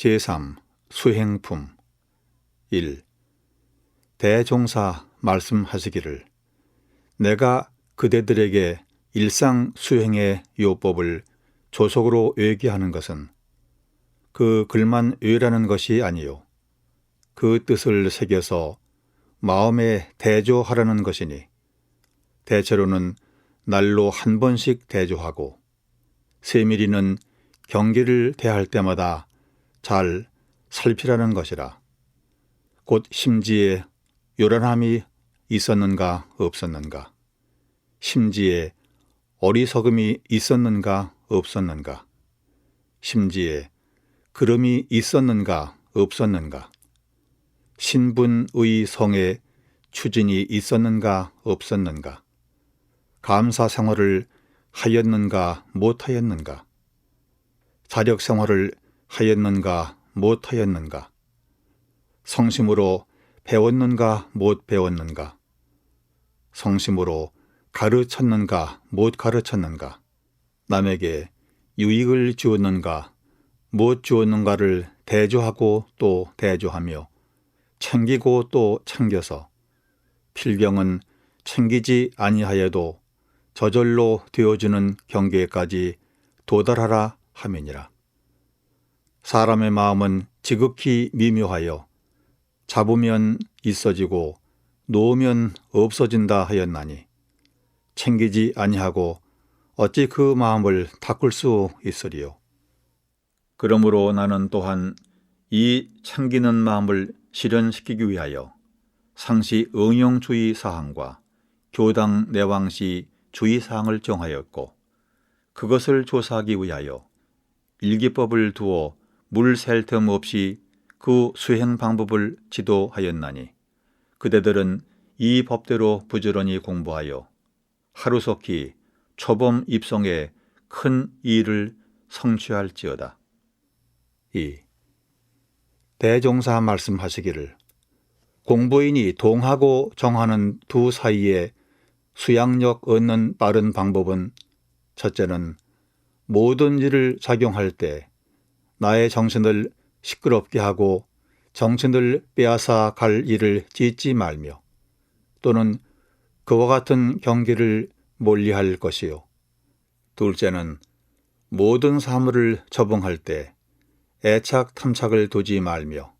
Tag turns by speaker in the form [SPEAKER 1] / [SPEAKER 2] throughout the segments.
[SPEAKER 1] 제3. 수행품 1. 대종사 말씀하시기를 내가 그대들에게 일상 수행의 요법을 조속으로 외기하는 것은 그 글만 외라는 것이 아니요 그 뜻을 새겨서 마음에 대조하라는 것이니 대체로는 날로 한 번씩 대조하고 세밀히는 경기를 대할 때마다 잘 살피라는 것이라. 곧 심지에 요란함이 있었는가 없었는가, 심지에 어리석음이 있었는가 없었는가, 심지에 그름이 있었는가 없었는가, 신분의 성에 추진이 있었는가 없었는가, 감사 생활을 하였는가 못하였는가, 자력 생활을 하였는가 못하였는가, 성심으로 배웠는가 못 배웠는가, 성심으로 가르쳤는가 못 가르쳤는가, 남에게 유익을 주었는가 못 주었는가를 대조하고 또 대조하며 챙기고 또 챙겨서 필경은 챙기지 아니하여도 저절로 되어주는 경계까지 도달하라 함이니라. 사람의 마음은 지극히 미묘하여 잡으면 있어지고 놓으면 없어진다 하였나니 챙기지 아니하고 어찌 그 마음을 닦을 수 있으리요. 그러므로 나는 또한 이 챙기는 마음을 실현시키기 위하여 상시 응용주의 사항과 교당 내왕시 주의사항을 정하였고 그것을 조사하기 위하여 일기법을 두어 물 셀 틈 없이 그 수행 방법을 지도하였나니 그대들은 이 법대로 부지런히 공부하여 하루속히 초범 입성에 큰 이를 성취할지어다. 2. 대종사 말씀하시기를 공부인이 동하고 정하는 두 사이에 수양력 얻는 빠른 방법은 첫째는 모든 일을 작용할 때 나의 정신을 시끄럽게 하고 정신을 빼앗아 갈 일을 짓지 말며 또는 그와 같은 경기를 멀리할 것이요. 둘째는 모든 사물을 처분할 때 애착 탐착을 두지 말며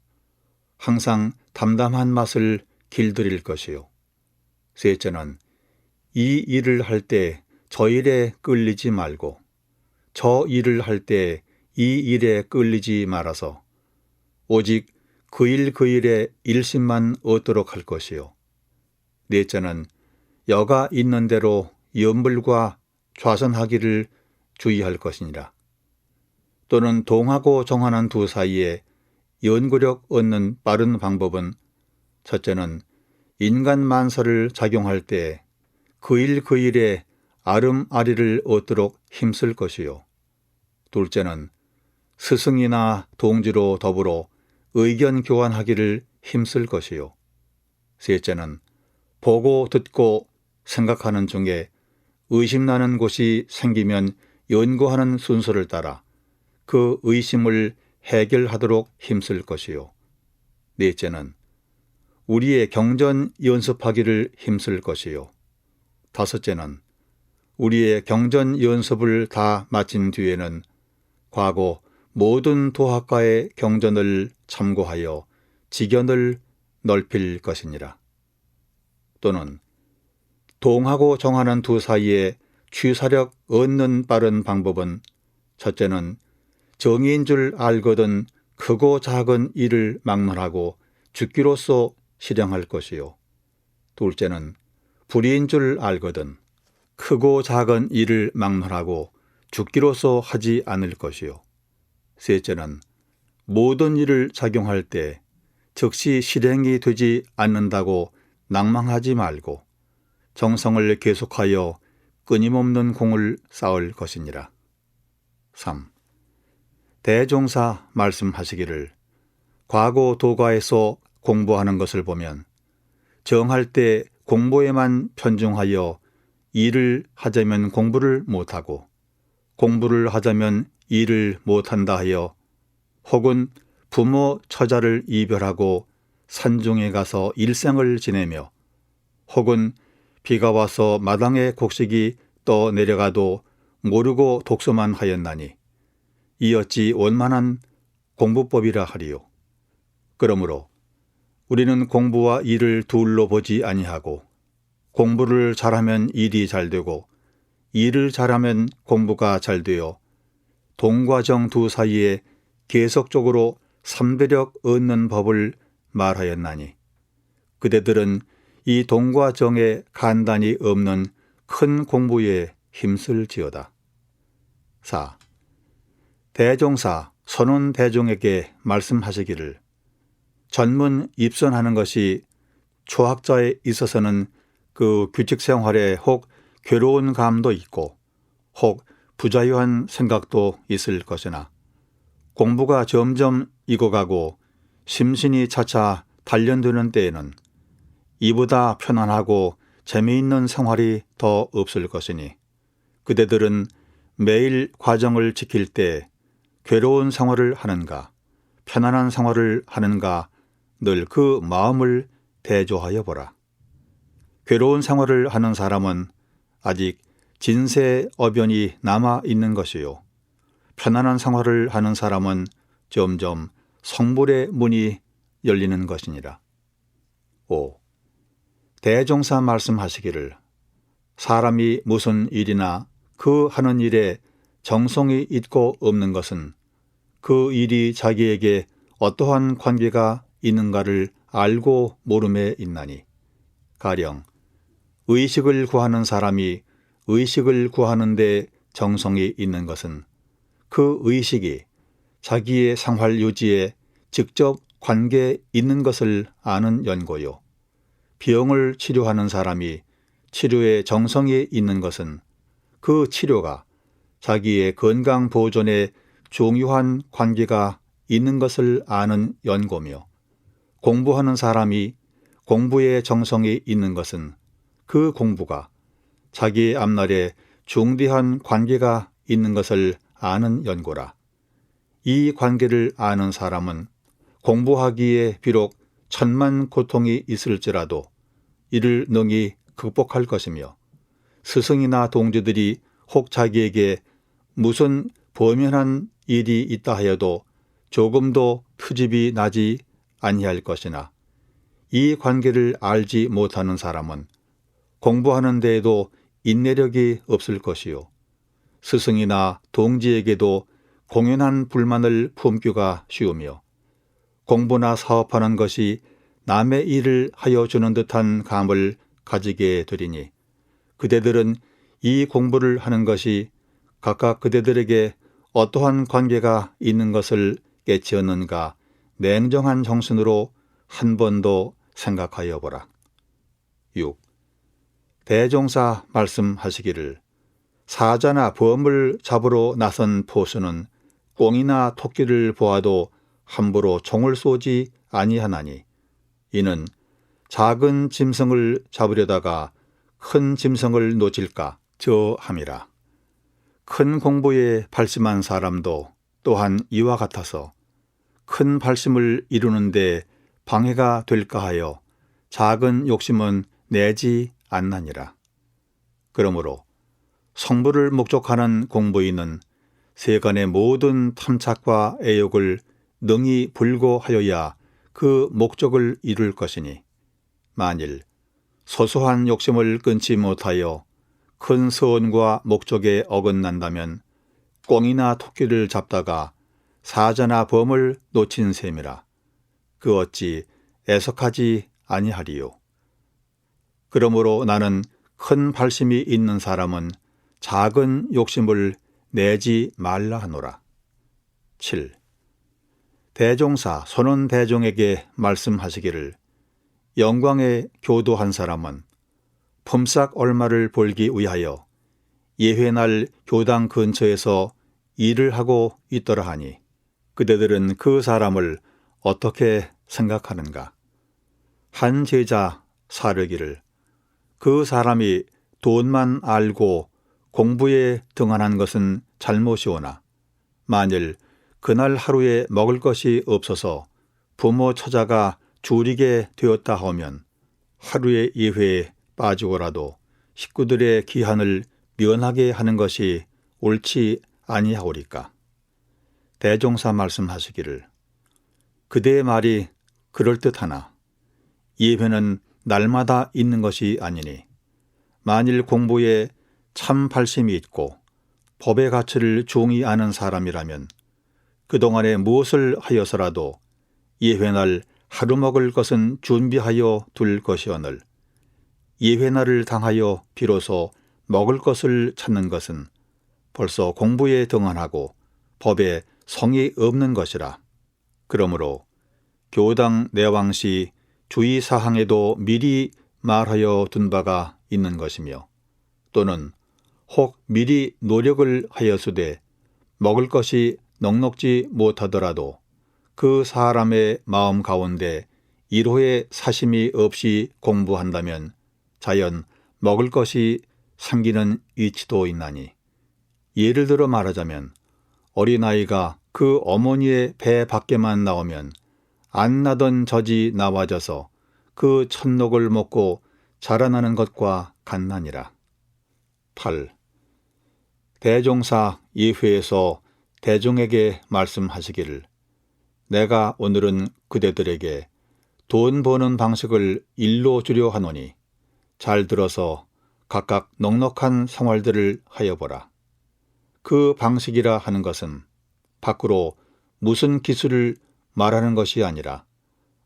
[SPEAKER 1] 항상 담담한 맛을 길들일 것이요. 셋째는 이 일을 할 때 저 일에 끌리지 말고 저 일을 할 때 이 일에 끌리지 말아서 오직 그 일에 일심만 얻도록 할 것이요. 넷째는 여가 있는 대로 염불과 좌선하기를 주의할 것이니라. 또는 동하고 정하는 두 사이에 연구력 얻는 빠른 방법은 첫째는 인간 만사를 작용할 때 그 일에 아름아리를 얻도록 힘쓸 것이요. 둘째는 스승이나 동지로 더불어 의견 교환하기를 힘쓸 것이요. 셋째는 보고 듣고 생각하는 중에 의심나는 곳이 생기면 연구하는 순서를 따라 그 의심을 해결하도록 힘쓸 것이요. 넷째는 우리의 경전 연습하기를 힘쓸 것이요. 다섯째는 우리의 경전 연습을 다 마친 뒤에는 과거 모든 도학가의 경전을 참고하여 지견을 넓힐 것이니라. 또는 동하고 정하는 두 사이에 취사력 얻는 빠른 방법은 첫째는 정의인 줄 알거든 크고 작은 일을 막론하고 죽기로써 실행할 것이요. 둘째는 불의인 줄 알거든 크고 작은 일을 막론하고 죽기로써 하지 않을 것이요. 셋째는 모든 일을 작용할 때 즉시 실행이 되지 않는다고 낭망하지 말고 정성을 계속하여 끊임없는 공을 쌓을 것이니라. 3. 대종사 말씀하시기를 과거 도가에서 공부하는 것을 보면 정할 때 공부에만 편중하여 일을 하자면 공부를 못하고 공부를 하자면 일을 못한다 하여 혹은 부모 처자를 이별하고 산중에 가서 일생을 지내며 혹은 비가 와서 마당에 곡식이 떠 내려가도 모르고 독서만 하였나니 이 어찌 원만한 공부법이라 하리요. 그러므로 우리는 공부와 일을 둘로 보지 아니하고 공부를 잘하면 일이 잘되고 일을 잘하면 공부가 잘되어 동과 정 두 사이에 계속적으로 삼배력 얻는 법을 말하였나니 그대들은 이 동과 정에 간단히 없는 큰 공부에 힘쓸지어다. 4. 대종사 선원 대종에게 말씀하시기를 전문 입선하는 것이 초학자에 있어서는 그 규칙 생활에 혹 괴로운 감도 있고 혹 부자유한 생각도 있을 것이나 공부가 점점 익어가고 심신이 차차 단련되는 때에는 이보다 편안하고 재미있는 생활이 더 없을 것이니 그대들은 매일 과정을 지킬 때 괴로운 생활을 하는가 편안한 생활을 하는가 늘 그 마음을 대조하여 보라. 괴로운 생활을 하는 사람은 아직 진세 어변이 남아 있는 것이요. 편안한 생활을 하는 사람은 점점 성불의 문이 열리는 것이니라. 5. 대종사 말씀하시기를 사람이 무슨 일이나 그 하는 일에 정성이 있고 없는 것은 그 일이 자기에게 어떠한 관계가 있는가를 알고 모름에 있나니 가령 의식을 구하는 사람이 의식을 구하는데 정성이 있는 것은 그 의식이 자기의 생활 유지에 직접 관계 있는 것을 아는 연고요. 병을 치료하는 사람이 치료에 정성이 있는 것은 그 치료가 자기의 건강 보존에 중요한 관계가 있는 것을 아는 연고며 공부하는 사람이 공부에 정성이 있는 것은 그 공부가 자기의 앞날에 중대한 관계가 있는 것을 아는 연고라. 이 관계를 아는 사람은 공부하기에 비록 천만 고통이 있을지라도 이를 능히 극복할 것이며 스승이나 동지들이 혹 자기에게 무슨 범연한 일이 있다 하여도 조금도 트집이 나지 아니할 것이나 이 관계를 알지 못하는 사람은 공부하는 데에도 인내력이 없을 것이요. 스승이나 동지에게도 공연한 불만을 품기가 쉬우며 공부나 사업하는 것이 남의 일을 하여 주는 듯한 감을 가지게 되리니 그대들은 이 공부를 하는 것이 각각 그대들에게 어떠한 관계가 있는 것을 깨치었는가 냉정한 정신으로 한 번도 생각하여 보라. 6. 대종사 말씀하시기를 사자나 범을 잡으러 나선 포수는 꿩이나 토끼를 보아도 함부로 총을 쏘지 아니하나니 이는 작은 짐승을 잡으려다가 큰 짐승을 놓칠까 저함이라. 큰 공부에 발심한 사람도 또한 이와 같아서 큰 발심을 이루는데 방해가 될까 하여 작은 욕심은 내지 않나니라. 그러므로 성부를 목적하는 공부인은 세간의 모든 탐착과 애욕을 능히 불고하여야 그 목적을 이룰 것이니 만일 소소한 욕심을 끊지 못하여 큰 서원과 목적에 어긋난다면 꿩이나 토끼를 잡다가 사자나 범을 놓친 셈이라. 그 어찌 애석하지 아니하리요. 그러므로 나는 큰 발심이 있는 사람은 작은 욕심을 내지 말라 하노라. 7. 대종사 선원 대종에게 말씀하시기를 영광에 교도한 사람은 품삯 얼마를 벌기 위하여 예회날 교당 근처에서 일을 하고 있더라 하니 그대들은 그 사람을 어떻게 생각하는가? 한 제자 사르기를 그 사람이 돈만 알고 공부에 등한한 것은 잘못이오나 만일 그날 하루에 먹을 것이 없어서 부모 처자가 줄이게 되었다 하면 하루의 예회에 빠지고라도 식구들의 기한을 면하게 하는 것이 옳지 아니하오리까. 대종사 말씀하시기를 그대의 말이 그럴듯하나 예회는 날마다 있는 것이 아니니 만일 공부에 참 발심이 있고 법의 가치를 중히 아는 사람이라면 그동안에 무엇을 하여서라도 예회날 하루 먹을 것은 준비하여 둘 것이오늘 예회날을 당하여 비로소 먹을 것을 찾는 것은 벌써 공부에 등한하고 법에 성이 없는 것이라. 그러므로 교당 내왕시 주의사항에도 미리 말하여 둔 바가 있는 것이며 또는 혹 미리 노력을 하여수되 먹을 것이 넉넉지 못하더라도 그 사람의 마음 가운데 1호의 사심이 없이 공부한다면 자연 먹을 것이 생기는 이치도 있나니 예를 들어 말하자면 어린아이가 그 어머니의 배 밖에만 나오면 안 나던 젖이 나와져서 그 첫녹을 먹고 자라나는 것과 같나니라. 8. 대종사 예회에서 대종에게 말씀하시기를 내가 오늘은 그대들에게 돈 버는 방식을 일러주려 하노니 잘 들어서 각각 넉넉한 생활들을 하여보라. 그 방식이라 하는 것은 밖으로 무슨 기술을 말하는 것이 아니라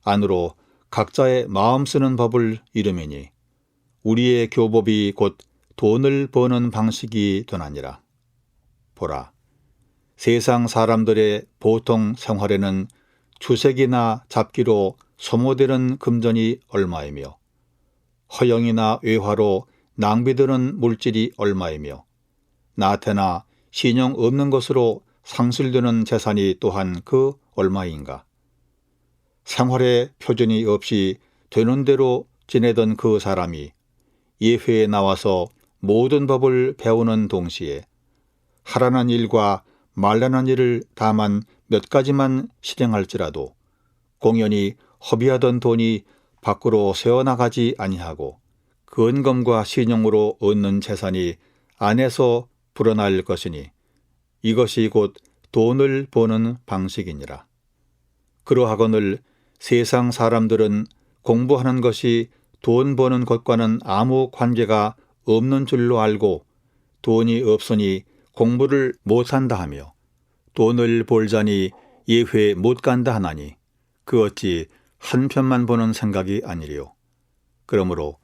[SPEAKER 1] 안으로 각자의 마음 쓰는 법을 이름이니 우리의 교법이 곧 돈을 버는 방식이 되나니라. 보라, 세상 사람들의 보통 생활에는 주색이나 잡기로 소모되는 금전이 얼마이며 허영이나 외화로 낭비되는 물질이 얼마이며 나태나 신용 없는 것으로 상실되는 재산이 또한 그 얼마인가. 생활에 표준이 없이 되는 대로 지내던 그 사람이 예회에 나와서 모든 법을 배우는 동시에 하라는 일과 말라는 일을 다만 몇 가지만 실행할지라도 공연히 허비하던 돈이 밖으로 새어나가지 아니하고 근검과 신용으로 얻는 재산이 안에서 불어날 것이니 이것이 곧 돈을 버는 방식이니라. 그러하거늘 세상 사람들은 공부하는 것이 돈 버는 것과는 아무 관계가 없는 줄로 알고 돈이 없으니 공부를 못한다 하며 돈을 벌자니 예회에 못 간다 하나니 그 어찌 한편만 보는 생각이 아니리요. 그러므로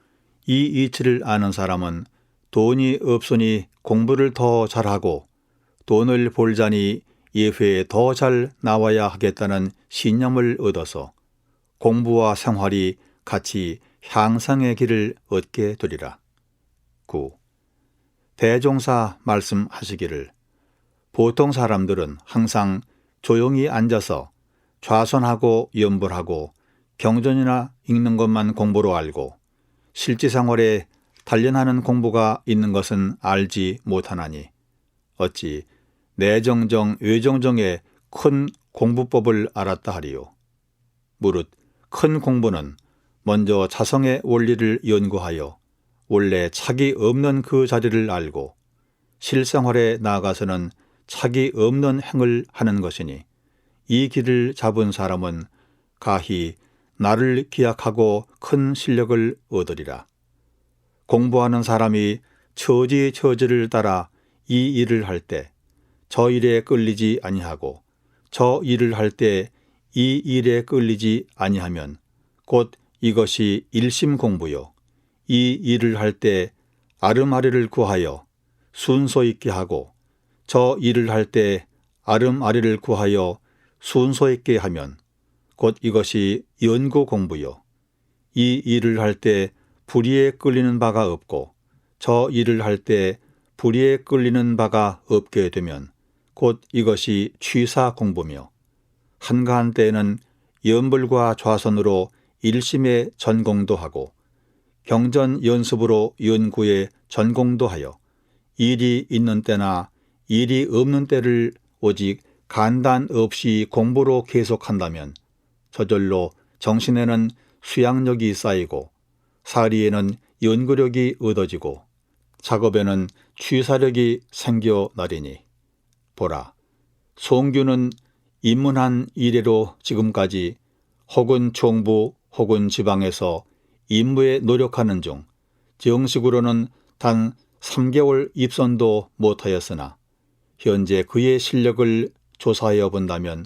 [SPEAKER 1] 이 이치를 아는 사람은 돈이 없으니 공부를 더 잘하고 돈을 벌자니 예회에 더 잘 나와야 하겠다는 신념을 얻어서 공부와 생활이 같이 향상의 길을 얻게 되리라. 9. 대종사 말씀하시기를 보통 사람들은 항상 조용히 앉아서 좌선하고 연불하고 경전이나 읽는 것만 공부로 알고 실제생활에 단련하는 공부가 있는 것은 알지 못하나니 어찌 내정정 외정정의 큰 공부법을 알았다 하리요. 무릇 큰 공부는 먼저 자성의 원리를 연구하여 원래 착이 없는 그 자리를 알고 실생활에 나아가서는 착이 없는 행을 하는 것이니 이 길을 잡은 사람은 가히 나를 기약하고 큰 실력을 얻으리라. 공부하는 사람이 처지처지를 따라 이 일을 할 때 저 일에 끌리지 아니하고 저 일을 할 때 이 일에 끌리지 아니하면 곧 이것이 일심 공부요. 이 일을 할 때 아름아리를 구하여 순서 있게 하고 저 일을 할 때 아름아리를 구하여 순서 있게 하면 곧 이것이 연구 공부요. 이 일을 할 때 불의에 끌리는 바가 없고 저 일을 할 때 불의에 끌리는 바가 없게 되면 곧 이것이 취사 공부며 한가한 때에는 연불과 좌선으로 일심에 전공도 하고 경전 연습으로 연구에 전공도 하여 일이 있는 때나 일이 없는 때를 오직 간단 없이 공부로 계속한다면 저절로 정신에는 수양력이 쌓이고 사리에는 연구력이 얻어지고 작업에는 취사력이 생겨나리니 보라, 송규는 입문한 이래로 지금까지 혹은 총부 혹은 지방에서 임무에 노력하는 중 정식으로는 단 3개월 입선도 못하였으나 현재 그의 실력을 조사하여 본다면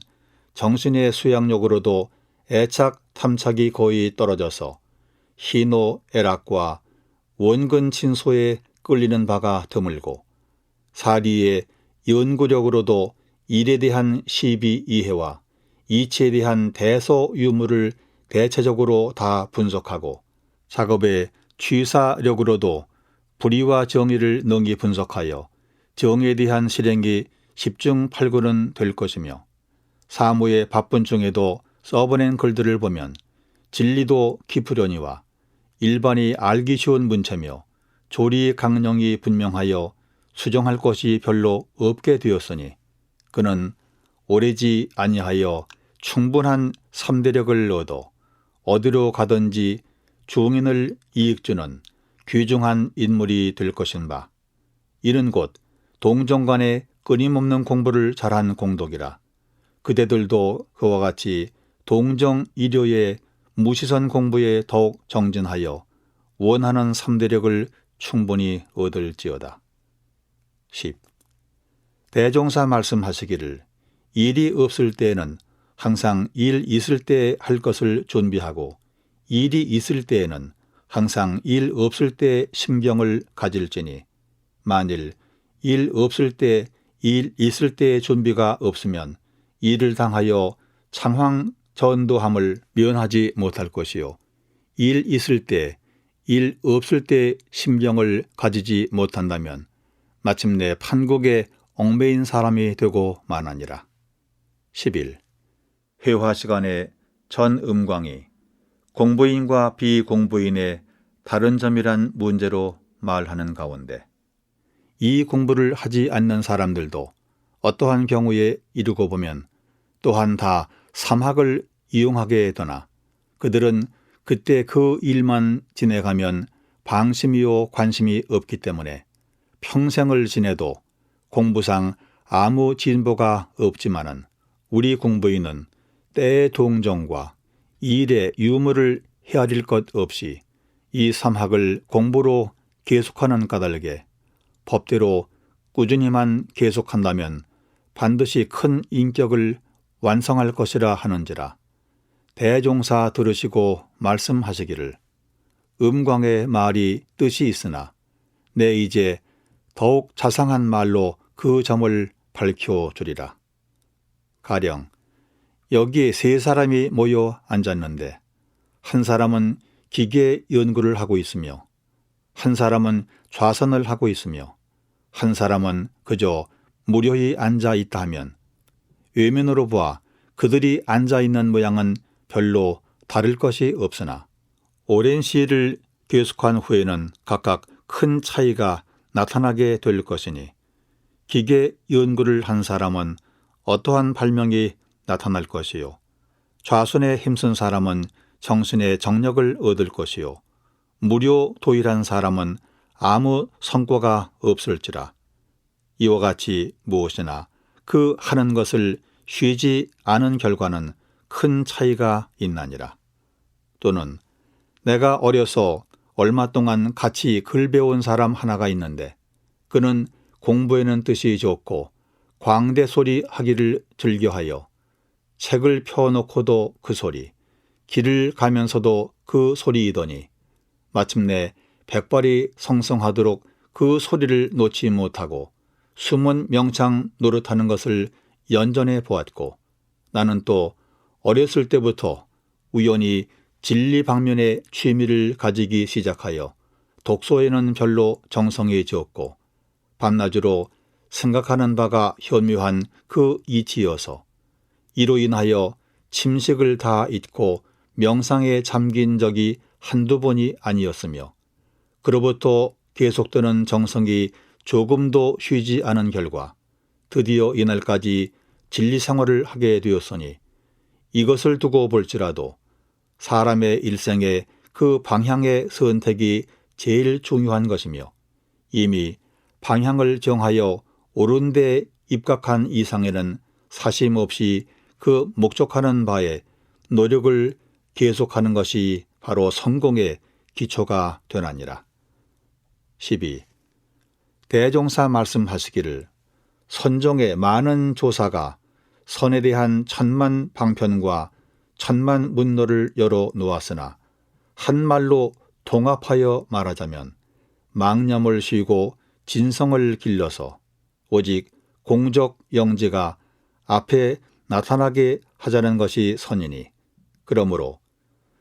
[SPEAKER 1] 정신의 수양력으로도 애착 탐착이 거의 떨어져서 희노애락과 원근 친소에 끌리는 바가 드물고 사리의 연구력으로도 일에 대한 시비 이해와 이치에 대한 대소 유무를 대체적으로 다 분석하고 작업의 취사력으로도 불의와 정의를 능히 분석하여 정의에 대한 실행이 10중 8구는 될 것이며 사무의 바쁜 중에도 써보낸 글들을 보면 진리도 깊으려니와 일반이 알기 쉬운 문체며 조리 강령이 분명하여 수정할 것이 별로 없게 되었으니 그는 오래지 아니하여 충분한 삼대력을 얻어 어디로 가든지 중인을 이익주는 귀중한 인물이 될 것인바 이는 곧 동정간에 끊임없는 공부를 잘한 공덕이라. 그대들도 그와 같이 동정 일요의 무시선 공부에 더욱 정진하여 원하는 삼대력을 충분히 얻을지어다. 10. 대종사 말씀하시기를 일이 없을 때에는 항상 일 있을 때 할 것을 준비하고 일이 있을 때에는 항상 일 없을 때 심경을 가질지니 만일 일 없을 때 일 있을 때의 준비가 없으면 일을 당하여 창황전도함을 면하지 못할 것이요 일 있을 때 일 없을 때 심경을 가지지 못한다면 마침내 판국에 얽매인 사람이 되고 마나니라. 11. 회화 시간에 전 음광이 공부인과 비공부인의 다른 점이란 문제로 말하는 가운데 이 공부를 하지 않는 사람들도 어떠한 경우에 이르고 보면 또한 다 삼학을 이용하게 되나 그들은 그때 그 일만 지내가면 방심이요 관심이 없기 때문에 평생을 지내도 공부상 아무 진보가 없지만은 우리 공부인은 때의 동정과 일의 유무를 헤아릴 것 없이 이 삼학을 공부로 계속하는 까닭에 법대로 꾸준히만 계속한다면 반드시 큰 인격을 완성할 것이라 하는지라. 대종사 들으시고 말씀하시기를 음광의 말이 뜻이 있으나 내 이제 더욱 자상한 말로 그 점을 밝혀주리라. 가령 여기에 3사람이 모여 앉았는데 한 사람은 기계 연구를 하고 있으며 한 사람은 좌선을 하고 있으며 한 사람은 그저 무료히 앉아 있다 하면 외면으로 보아 그들이 앉아 있는 모양은 별로 다를 것이 없으나 오랜 시일을 계속한 후에는 각각 큰 차이가 나타나게 될 것이니 기계 연구를 한 사람은 어떠한 발명이 나타날 것이요 좌선에 힘쓴 사람은 정신의 정력을 얻을 것이요 무료 도일한 사람은 아무 성과가 없을지라. 이와 같이 무엇이나 그 하는 것을 쉬지 않은 결과는 큰 차이가 있나니라. 또는 내가 어려서 얼마 동안 같이 글 배운 사람 하나가 있는데 그는 공부에는 뜻이 좋고 광대 소리 하기를 즐겨하여 책을 펴놓고도 그 소리, 길을 가면서도 그 소리이더니 마침내 백발이 성성하도록 그 소리를 놓지 못하고 숨은 명창 노릇하는 것을 연전해 보았고 나는 또 어렸을 때부터 우연히 진리 방면에 취미를 가지기 시작하여 독서에는 별로 정성이 적고 밤낮으로 생각하는 바가 현묘한 그 이치여서 이로 인하여 침식을 다 잊고 명상에 잠긴 적이 한두 번이 아니었으며 그로부터 계속되는 정성이 조금도 쉬지 않은 결과 드디어 이날까지 진리 생활을 하게 되었으니 이것을 두고 볼지라도 사람의 일생에 그 방향의 선택이 제일 중요한 것이며 이미 방향을 정하여 옳은 데 입각한 이상에는 사심 없이 그 목적하는 바에 노력을 계속하는 것이 바로 성공의 기초가 되나니라. 12. 대종사 말씀하시기를 선종의 많은 조사가 선에 대한 천만 방편과 천만 문로를 열어 놓았으나 한 말로 통합하여 말하자면 망념을 쉬고 진성을 길러서 오직 공적 영지가 앞에 나타나게 하자는 것이 선이니 그러므로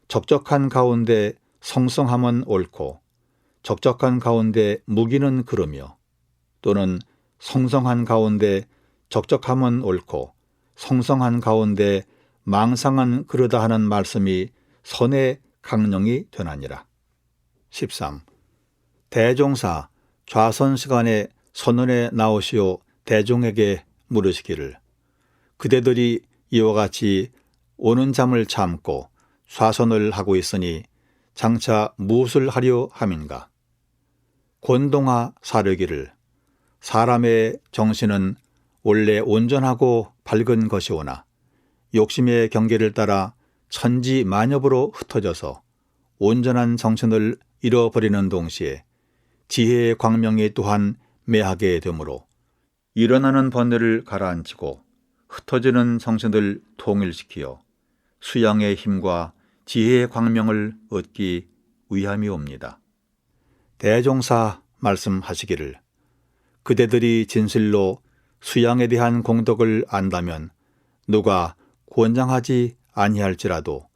[SPEAKER 1] 적적한 가운데 성성함은 옳고 적적한 가운데 무기는 그르며 또는 성성한 가운데 적적함은 옳고 성성한 가운데 망상은 그르다 하는 말씀이 선의 강령이 되나니라. 13. 대종사 좌선 시간에 선언에 나오시어 대종에게 물으시기를 그대들이 이와 같이 오는 잠을 참고 좌선을 하고 있으니 장차 무엇을 하려 함인가? 권동하 사르기를 사람의 정신은 원래 온전하고 밝은 것이오나 욕심의 경계를 따라 천지만엽으로 흩어져서 온전한 정신을 잃어버리는 동시에 지혜의 광명이 또한 매하게 되므로 일어나는 번뇌를 가라앉히고 흩어지는 정신을 통일시키어 수양의 힘과 지혜의 광명을 얻기 위함이옵니다. 대종사 말씀하시기를 그대들이 진실로 수양에 대한 공덕을 안다면 누가 권장하지 아니할지라도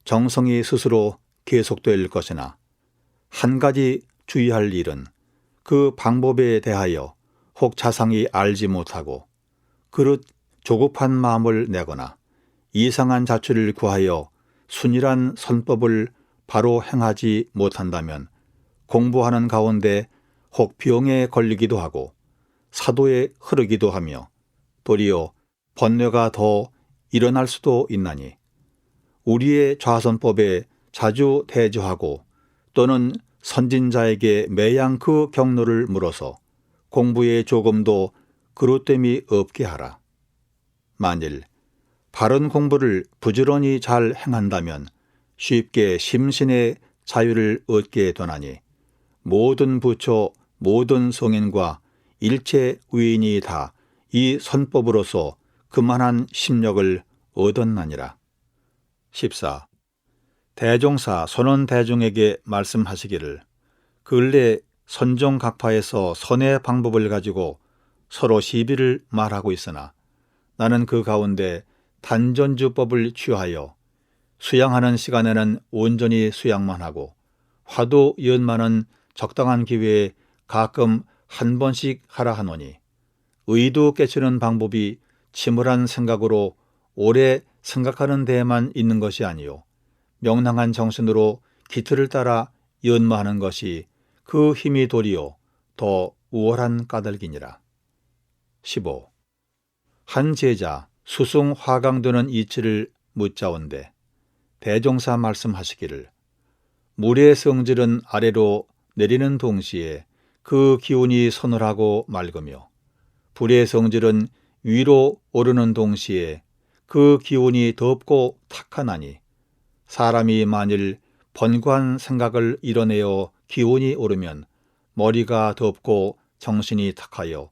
[SPEAKER 1] 정성이 스스로 계속될 것이나 한 가지 주의할 일은 그 방법에 대하여 혹 자상히 알지 못하고 그릇 조급한 마음을 내거나 이상한 자취를 구하여 순일한 선법을 바로 행하지 못한다면 공부하는 가운데 혹 병에 걸리기도 하고 사도에 흐르기도 하며 도리어 번뇌가 더 일어날 수도 있나니 우리의 좌선법에 자주 대조하고 또는 선진자에게 매양 그 경로를 물어서 공부에 조금도 그릇됨이 없게 하라. 만일 바른 공부를 부지런히 잘 행한다면 쉽게 심신의 자유를 얻게 되나니 모든 부처 모든 성인과 일체 위인이 다 이 선법으로서 그만한 심력을 얻었나니라. 14. 대종사 선원대중에게 말씀하시기를 근래 선종각파에서 선의 방법을 가지고 서로 시비를 말하고 있으나 나는 그 가운데 단전주법을 취하여 수양하는 시간에는 온전히 수양만 하고 화두 연만은 적당한 기회에 가끔 한 번씩 하라 하노니 의도 깨치는 방법이 침울한 생각으로 오래 생각하는 데에만 있는 것이 아니요 명랑한 정신으로 기틀을 따라 연마하는 것이 그 힘이 도리어 더 우월한 까닭이니라. 15. 한 제자 수승 화강되는 이치를 묻자온데 대종사 말씀하시기를 물의 성질은 아래로 내리는 동시에 그 기운이 서늘하고 맑으며 불의 성질은 위로 오르는 동시에 그 기운이 덥고 탁하나니 사람이 만일 번거한 생각을 이뤄내어 기운이 오르면 머리가 덥고 정신이 탁하여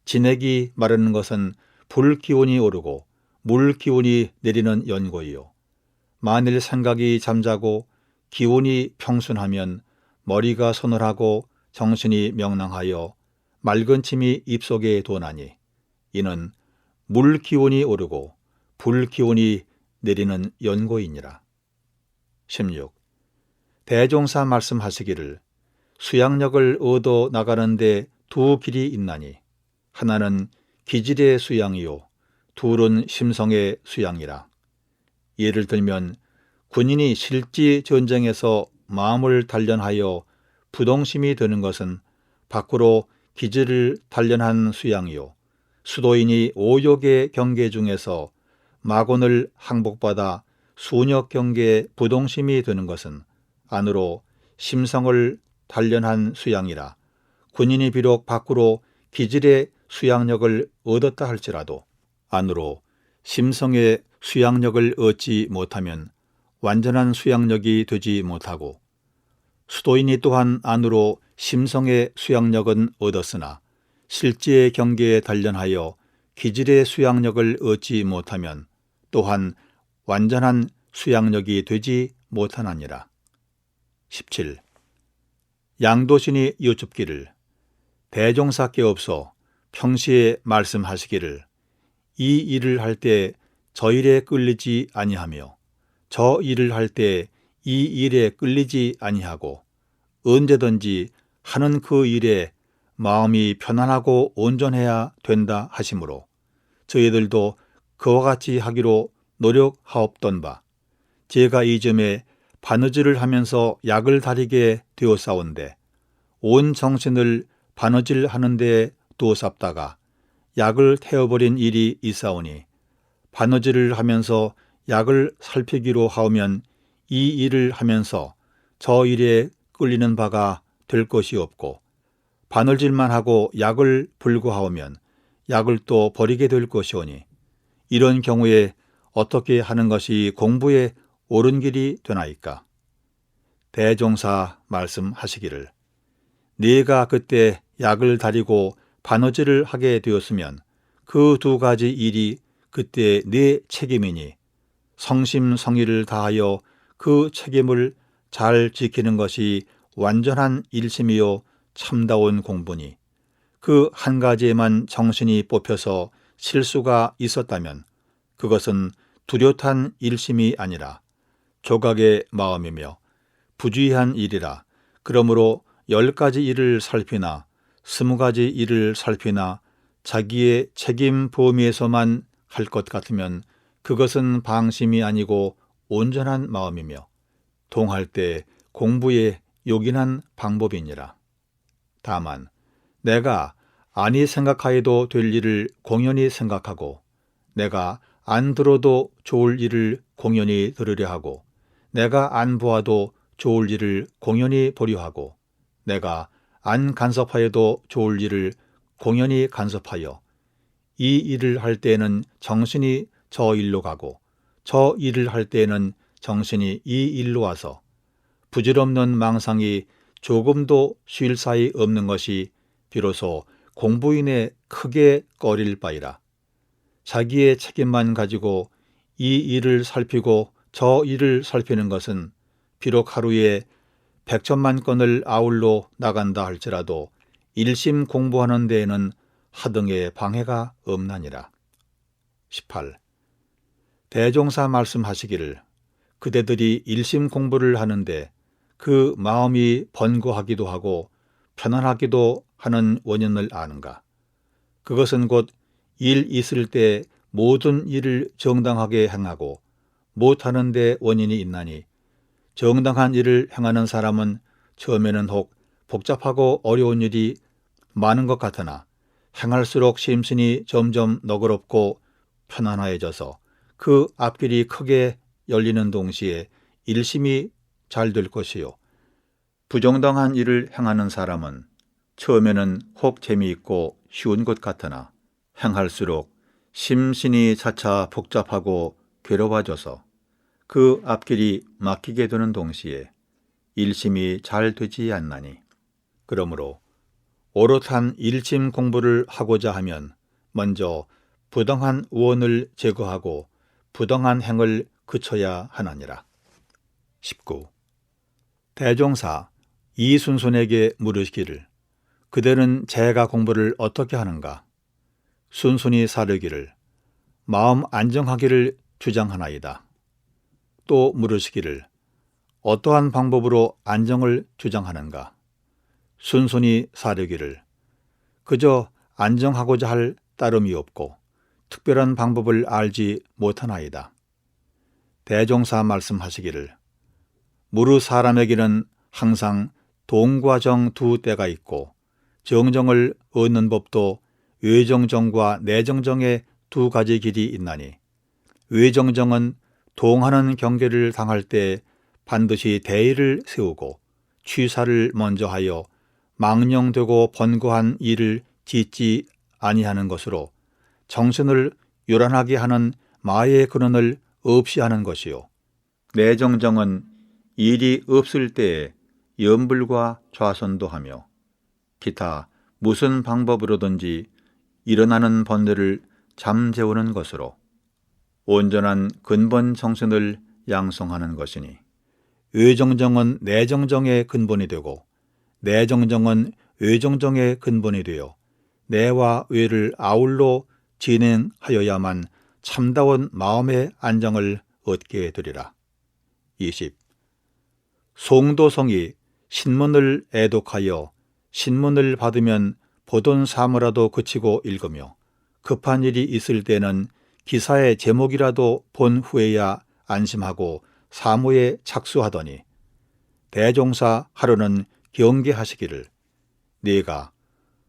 [SPEAKER 1] 진액이 마르는 것은 불 기운이 오르고 물 기운이 내리는 연고이요 만일 생각이 잠자고 기운이 평순하면 머리가 서늘하고 정신이 명랑하여 맑은 침이 입속에 도나니 이는 물 기운이 오르고 불 기운이 내리는 연고이니라. 16. 대종사 말씀하시기를 수양력을 얻어 나가는데 두 길이 있나니 하나는 기질의 수양이요 둘은 심성의 수양이라. 예를 들면 군인이 실지 전쟁에서 마음을 단련하여 부동심이 드는 것은 밖으로 기질을 단련한 수양이요 수도인이 5여 경계 중에서 막원을 항복받아 수녀 경계에 부동심이 드는 것은 안으로 심성을 단련한 수양이라 군인이 비록 밖으로 기질의 수양력을 얻었다 할지라도 안으로 심성의 수양력을 얻지 못하면 완전한 수양력이 되지 못하고 수도인이 또한 안으로 심성의 수양력은 얻었으나 실제의 경계에 단련하여 기질의 수양력을 얻지 못하면 또한 완전한 수양력이 되지 못하나니라. 17. 양도신이 여쭙기를 대종사께 없어 평시에 말씀하시기를 이 일을 할 때 저 일에 끌리지 아니하며 저 일을 할 때 이 일에 끌리지 아니하고 언제든지 하는 그 일에 마음이 편안하고 온전해야 된다 하시므로 저희들도 그와 같이 하기로 노력하옵던 바 제가 이 점에 바느질을 하면서 약을 다리게 되었사온데 온 정신을 바느질 하는 데에 두었삽다가 약을 태워버린 일이 있사오니 바느질을 하면서 약을 살피기로 하오면 이 일을 하면서 저 일에 끌리는 바가 될 것이 없고 바느질만 하고 약을 불구하오면 약을 또 버리게 될 것이오니 이런 경우에 어떻게 하는 것이 공부에 옳은 길이 되나이까? 대종사 말씀하시기를 네가 그때 약을 다리고 바느질을 하게 되었으면 그 두 가지 일이 그때 네 책임이니 성심성의를 다하여 그 책임을 잘 지키는 것이 완전한 일심이요 참다운 공부니 그 한 가지에만 정신이 뽑혀서 실수가 있었다면 그것은 뚜렷한 일심이 아니라 조각의 마음이며 부주의한 일이라. 그러므로 10가지 일을 살피나 20가지 일을 살피나 자기의 책임 범위에서만 할 것 같으면 그것은 방심이 아니고 온전한 마음이며 동할 때 공부에 요긴한 방법이니라. 다만 내가 아니 생각하여도 될 일을 공연히 생각하고 내가 안 들어도 좋을 일을 공연히 들으려 하고 내가 안 보아도 좋을 일을 공연히 보려 하고 내가 안 간섭하여도 좋을 일을 공연히 간섭하여 이 일을 할 때에는 정신이 저 일로 가고 저 일을 할 때에는 정신이 이 일로 와서 부질없는 망상이 조금도 쉴 사이 없는 것이 비로소 공부인의 크게 꺼릴 바이라. 자기의 책임만 가지고 이 일을 살피고 저 일을 살피는 것은 비록 하루에 100천만 건을 아울러 나간다 할지라도 일심 공부하는 데에는 하등의 방해가 없나니라. 18. 대종사 말씀하시기를 그대들이 일심 공부를 하는데 그 마음이 번거하기도 하고 편안하기도 하는 원인을 아는가? 그것은 곧 일 있을 때 모든 일을 정당하게 행하고 못하는 데 원인이 있나니 정당한 일을 행하는 사람은 처음에는 혹 복잡하고 어려운 일이 많은 것 같으나 행할수록 심신이 점점 너그럽고 편안해져서 그 앞길이 크게 열리는 동시에 일심이 잘 될 것이요. 부정당한 일을 행하는 사람은 처음에는 혹 재미있고 쉬운 것 같으나 행할수록 심신이 차차 복잡하고 괴로워져서 그 앞길이 막히게 되는 동시에 일심이 잘 되지 않나니 그러므로 오롯한 일심 공부를 하고자 하면 먼저 부당한 우원을 제거하고 부당한 행을 그쳐야 하나니라. 19. 대종사 이순손에게 물으시기를 그대는 제가 공부를 어떻게 하는가? 순손이 사르기를 마음 안정하기를 주장하나이다. 또 물으시기를 어떠한 방법으로 안정을 주장하는가? 순손이 사르기를 그저 안정하고자 할 따름이 없고 특별한 방법을 알지 못하나이다. 대종사 말씀하시기를 무르 사람에게는 항상 동과 정 두 때가 있고 정정을 얻는 법도 외정정과 내정정의 두 가지 길이 있나니 외정정은 동하는 경계를 당할 때 반드시 대의를 세우고 취사를 먼저 하여 망령되고 번거한 일을 짓지 아니하는 것으로 정신을 요란하게 하는 마의 근원을 없이 하는 것이요. 내정정은 일이 없을 때에 염불과 좌선도 하며 기타 무슨 방법으로든지 일어나는 번뇌를 잠재우는 것으로 온전한 근본 정신을 양성하는 것이니 외정정은 내정정의 근본이 되고 내정정은 외정정의 근본이 되어 내와 외를 아울러 진행하여야만 참다운 마음의 안정을 얻게 되리라. 20. 송도성이 신문을 애독하여 신문을 받으면 보던 사무라도 그치고 읽으며 급한 일이 있을 때는 기사의 제목이라도 본 후에야 안심하고 사무에 착수하더니 대종사 하루는 경계하시기를 네가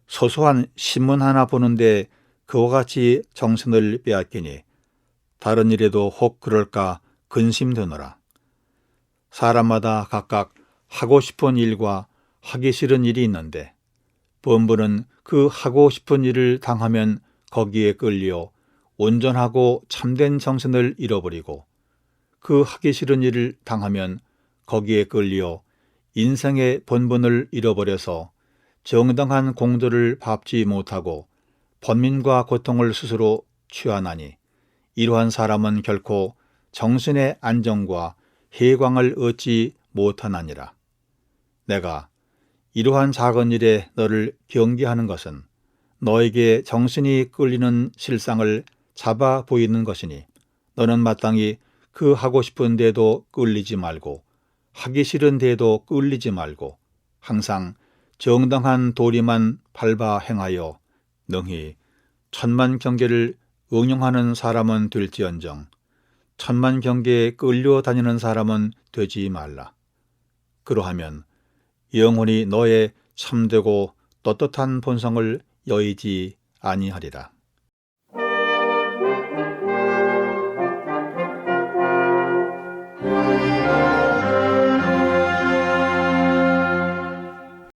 [SPEAKER 1] 소소한 신문 하나 보는데 그와 같이 정신을 빼앗기니 다른 일에도 혹 그럴까 근심되노라. 사람마다 각각 하고 싶은 일과 하기 싫은 일이 있는데 범부는 그 하고 싶은 일을 당하면 거기에 끌려 온전하고 참된 정신을 잃어버리고 그 하기 싫은 일을 당하면 거기에 끌려 인생의 본분을 잃어버려서 정당한 공도를 밟지 못하고 번민과 고통을 스스로 취하나니 이러한 사람은 결코 정신의 안정과 해광을 얻지 못하나니라. 내가 이러한 작은 일에 너를 경계하는 것은 너에게 정신이 끌리는 실상을 잡아 보이는 것이니 너는 마땅히 그 하고 싶은 데도 끌리지 말고 하기 싫은 데도 끌리지 말고 항상 정당한 도리만 밟아 행하여 능히 천만 경계를 응용하는 사람은 될지언정 천만 경계에 끌려다니는 사람은 되지 말라. 그러하면 영혼이 너의 참되고 떳떳한 본성을 여의지 아니하리라.